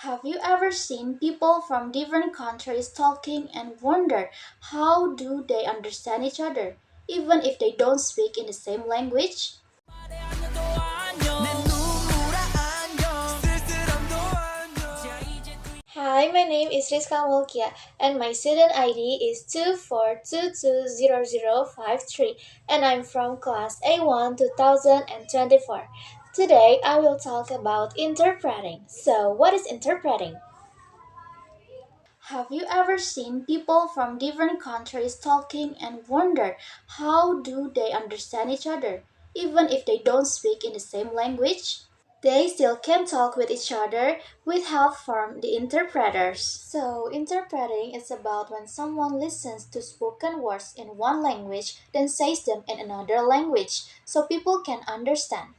Have you ever seen people from different countries talking and wonder how do they understand each other, even if they don't speak in the same language? Hi, my name is Rizka Mulkya and my student ID is 242200053 and I'm from Class A1 2024. Today I will talk about interpreting. So, what is interpreting? Have you ever seen people from different countries talking and wonder how do they understand each other, even if they don't speak in the same language? They still can talk with each other with help from the interpreters. So, interpreting is about when someone listens to spoken words in one language then says them in another language so people can understand.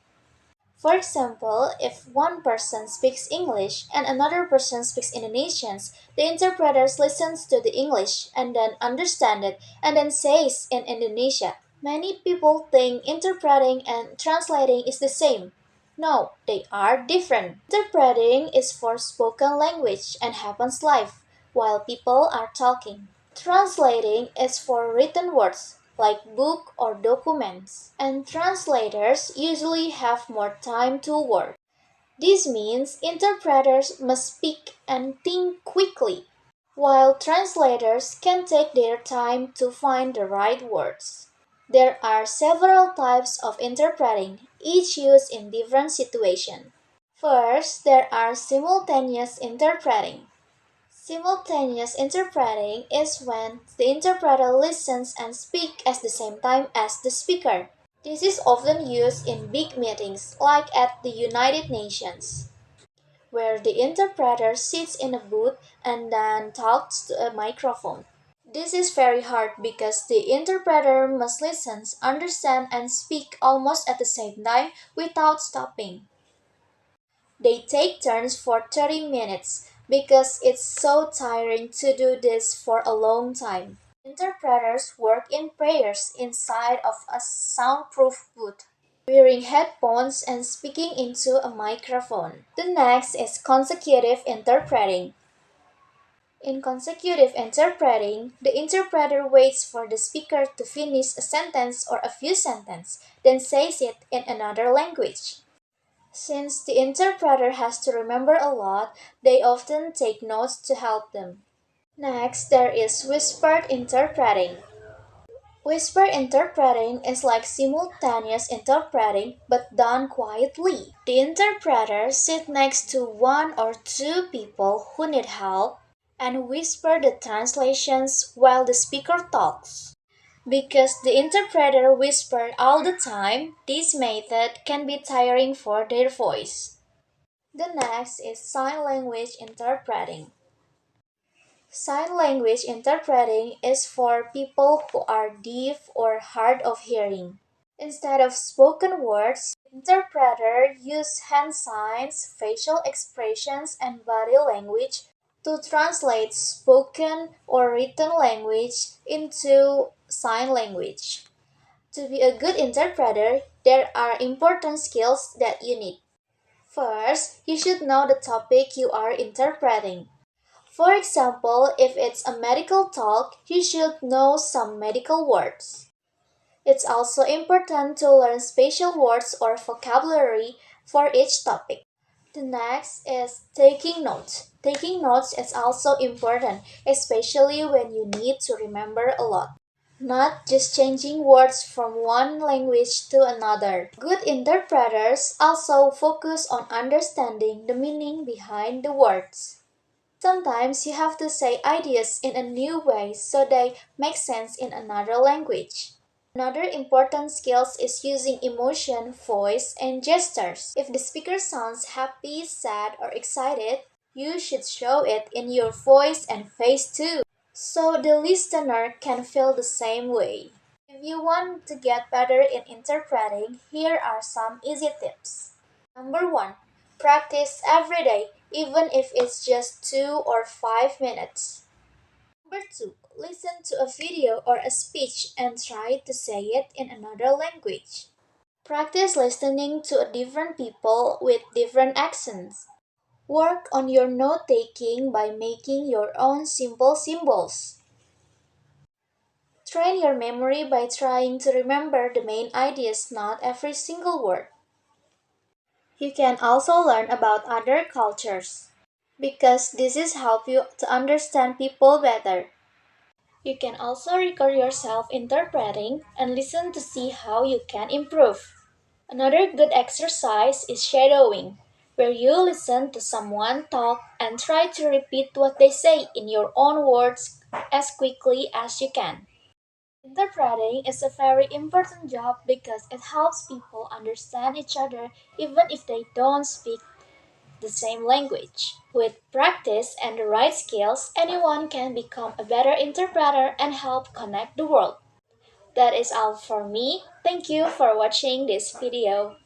For example, if one person speaks English and another person speaks Indonesian, the interpreters listens to the English and then understand it and then says in Indonesia. Many people think interpreting and translating is the same. No, they are different. Interpreting is for spoken language and happens live while people are talking. Translating is for written words like book or documents, and translators usually have more time to work. This means interpreters must speak and think quickly, while translators can take their time to find the right words. There are several types of interpreting, each used in different situations. First, there are simultaneous interpreting. Simultaneous interpreting is when the interpreter listens and speaks at the same time as the speaker. This is often used in big meetings, like at the United Nations, where the interpreter sits in a booth and then talks to a microphone. This is very hard because the interpreter must listen, understand, and speak almost at the same time without stopping. They take turns for 30 minutes because it's so tiring to do this for a long time. Interpreters work in pairs inside of a soundproof booth, wearing headphones and speaking into a microphone. The next is consecutive interpreting. In consecutive interpreting, the interpreter waits for the speaker to finish a sentence or a few sentences, then says it in another language. Since the interpreter has to remember a lot, they often take notes to help them. Next, there is whispered interpreting. Whisper interpreting is like simultaneous interpreting but done quietly. The interpreter sits next to one or two people who need help and whisper the translations while the speaker talks. Because the interpreter whispers all the time, this method can be tiring for their voice. The next is sign language interpreting. Sign language interpreting is for people who are deaf or hard of hearing. Instead of spoken words, the interpreter uses hand signs, facial expressions, and body language to translate spoken or written language into sign language. To be a good interpreter, there are important skills that you need. First, you should know the topic you are interpreting. For example, if it's a medical talk, you should know some medical words. It's also important to learn special words or vocabulary for each topic. The next is taking notes. Taking notes is also important, especially when you need to remember a lot. Not just changing words from one language to another. Good interpreters also focus on understanding the meaning behind the words. Sometimes you have to say ideas in a new way so they make sense in another language. Another important skill is using emotion, voice, and gestures. If the speaker sounds happy, sad, or excited, you should show it in your voice and face too, so the listener can feel the same way. If you want to get better in interpreting, here are some easy tips. Number 1. Practice every day, even if it's just 2 or 5 minutes. Number 2. Listen to a video or a speech and try to say it in another language. Practice listening to different people with different accents. Work on your note taking by making your own simple symbols. Train your memory by trying to remember the main ideas, not every single word. You can also learn about other cultures because this is help you to understand people better. You can also record yourself interpreting and listen to see how you can improve. Another good exercise is shadowing, where you listen to someone talk and try to repeat what they say in your own words as quickly as you can. Interpreting is a very important job because it helps people understand each other even if they don't speak the same language. With practice and the right skills, anyone can become a better interpreter and help connect the world. That is all for me. Thank you for watching this video.